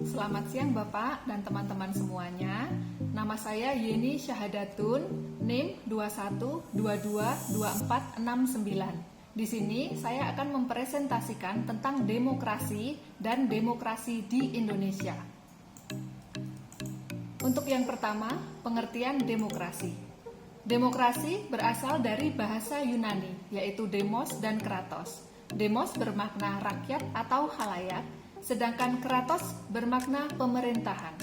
Selamat siang Bapak dan teman-teman semuanya. Nama saya Yeni Syahadatun, NIM 21222469. Di sini saya akan mempresentasikan tentang demokrasi dan demokrasi di Indonesia. Untuk yang pertama, pengertian demokrasi. Demokrasi berasal dari bahasa Yunani, yaitu demos dan kratos. Demos bermakna rakyat atau halayak, sedangkan kratos bermakna pemerintahan.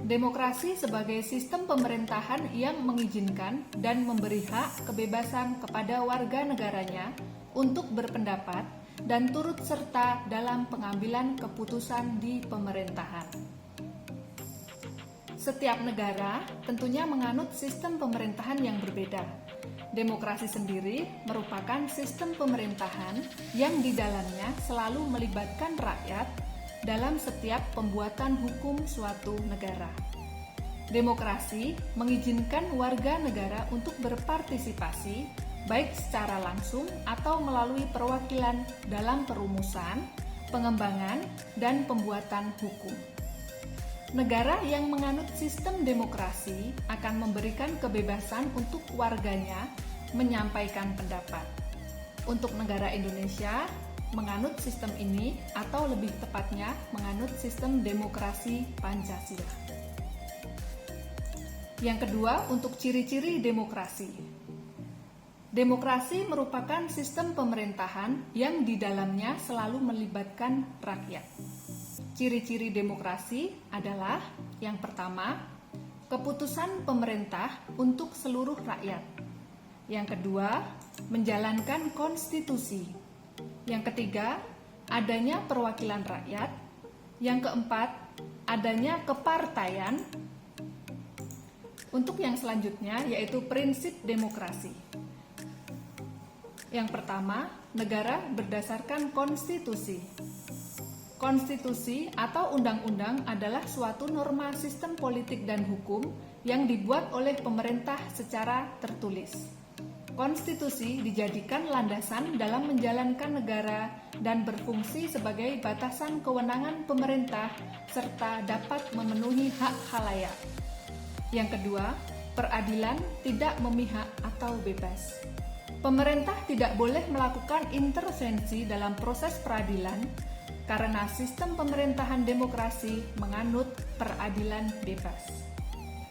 Demokrasi sebagai sistem pemerintahan yang mengizinkan dan memberi hak kebebasan kepada warga negaranya untuk berpendapat dan turut serta dalam pengambilan keputusan di pemerintahan. Setiap negara tentunya menganut sistem pemerintahan yang berbeda. Demokrasi sendiri merupakan sistem pemerintahan yang di dalamnya selalu melibatkan rakyat dalam setiap pembuatan hukum suatu negara. Demokrasi mengizinkan warga negara untuk berpartisipasi, baik secara langsung atau melalui perwakilan dalam perumusan, pengembangan, dan pembuatan hukum. Negara yang menganut sistem demokrasi akan memberikan kebebasan untuk warganya menyampaikan pendapat. Untuk negara Indonesia, menganut sistem ini atau lebih tepatnya menganut sistem demokrasi Pancasila. Yang kedua, untuk ciri-ciri demokrasi. Demokrasi merupakan sistem pemerintahan yang di dalamnya selalu melibatkan rakyat. Ciri-ciri demokrasi adalah yang pertama, keputusan pemerintah untuk seluruh rakyat. Yang kedua, menjalankan konstitusi. Yang ketiga, adanya perwakilan rakyat. Yang keempat, adanya kepartaian. Untuk yang selanjutnya, yaitu prinsip demokrasi. Yang pertama, negara berdasarkan konstitusi. Konstitusi atau undang-undang adalah suatu norma sistem politik dan hukum yang dibuat oleh pemerintah secara tertulis. Konstitusi dijadikan landasan dalam menjalankan negara dan berfungsi sebagai batasan kewenangan pemerintah serta dapat memenuhi hak khalayak. Yang kedua, peradilan tidak memihak atau bebas. Pemerintah tidak boleh melakukan intervensi dalam proses peradilan karena sistem pemerintahan demokrasi menganut peradilan bebas.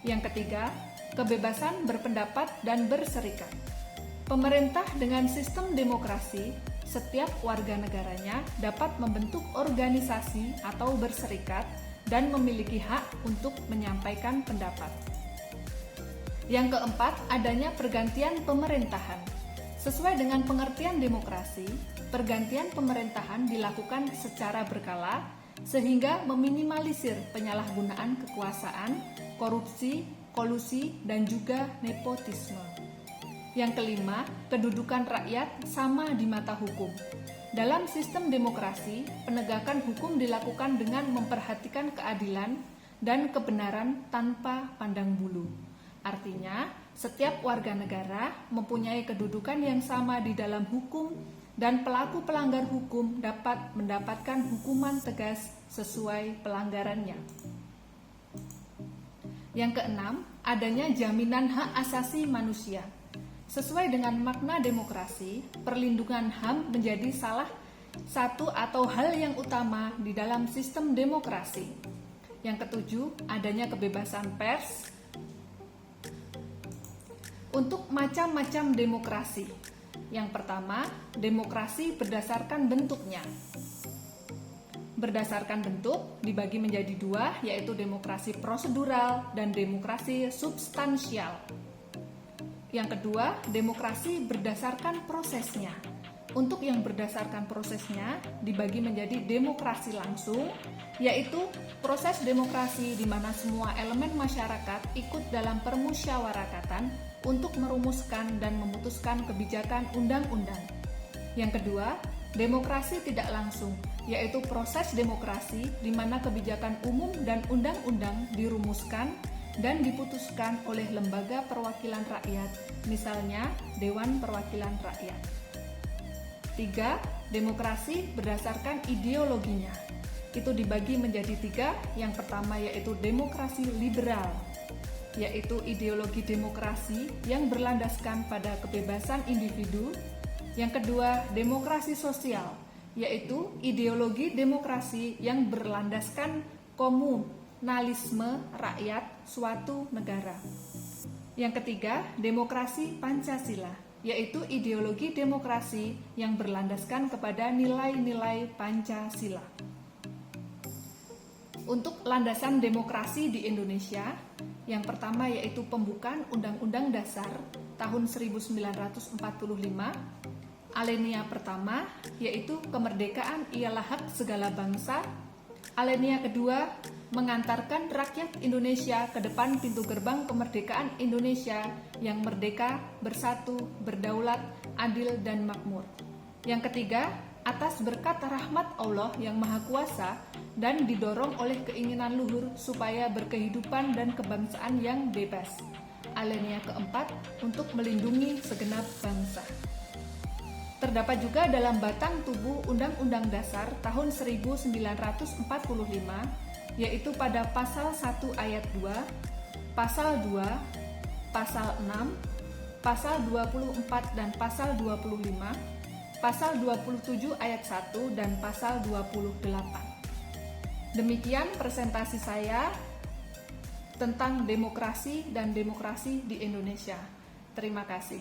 Yang ketiga, kebebasan berpendapat dan berserikat. Pemerintah dengan sistem demokrasi, setiap warga negaranya dapat membentuk organisasi atau berserikat dan memiliki hak untuk menyampaikan pendapat. Yang keempat, adanya pergantian pemerintahan. Sesuai dengan pengertian demokrasi, pergantian pemerintahan dilakukan secara berkala sehingga meminimalisir penyalahgunaan kekuasaan, korupsi, kolusi, dan juga nepotisme. Yang kelima, kedudukan rakyat sama di mata hukum. Dalam sistem demokrasi, penegakan hukum dilakukan dengan memperhatikan keadilan dan kebenaran tanpa pandang bulu. Artinya, setiap warga negara mempunyai kedudukan yang sama di dalam hukum dan pelaku pelanggar hukum dapat mendapatkan hukuman tegas sesuai pelanggarannya. Yang keenam, adanya jaminan hak asasi manusia. Sesuai dengan makna demokrasi, perlindungan HAM menjadi salah satu atau hal yang utama di dalam sistem demokrasi. Yang ketujuh, adanya kebebasan pers. Untuk macam-macam demokrasi. Yang pertama, demokrasi berdasarkan bentuknya. Berdasarkan bentuk dibagi menjadi dua, yaitu demokrasi prosedural dan demokrasi substansial. Yang kedua, demokrasi berdasarkan prosesnya. Untuk yang berdasarkan prosesnya dibagi menjadi demokrasi langsung, yaitu proses demokrasi di mana semua elemen masyarakat ikut dalam permusyawarakatan untuk merumuskan dan memutuskan kebijakan undang-undang. Yang kedua, demokrasi tidak langsung, yaitu proses demokrasi di mana kebijakan umum dan undang-undang dirumuskan dan diputuskan oleh lembaga perwakilan rakyat, misalnya Dewan Perwakilan Rakyat. 3. Demokrasi berdasarkan ideologinya. itu dibagi menjadi 3. Yang pertama yaitu demokrasi liberal, yaitu ideologi demokrasi yang berlandaskan pada kebebasan individu. Yang kedua, demokrasi sosial, yaitu ideologi demokrasi yang berlandaskan komunalisme rakyat suatu negara. Yang ketiga, demokrasi Pancasila, yaitu ideologi demokrasi yang berlandaskan kepada nilai-nilai Pancasila. Untuk landasan demokrasi di Indonesia, yang pertama yaitu pembukaan Undang-Undang Dasar tahun 1945, alinea pertama yaitu kemerdekaan ialah hak segala bangsa. Alinea kedua, mengantarkan rakyat Indonesia ke depan pintu gerbang kemerdekaan Indonesia yang merdeka, bersatu, berdaulat, adil, dan makmur. Yang ketiga, atas berkat rahmat Allah yang Maha Kuasa dan didorong oleh keinginan luhur supaya berkehidupan dan kebangsaan yang bebas. Alinea keempat, untuk melindungi segenap bangsa. Terdapat juga dalam batang tubuh Undang-Undang Dasar tahun 1945, yaitu pada pasal 1 ayat 2, pasal 2, pasal 6, pasal 24 dan pasal 25, pasal 27 ayat 1 dan pasal 28. Demikian presentasi saya tentang demokrasi dan demokrasi di Indonesia. Terima kasih.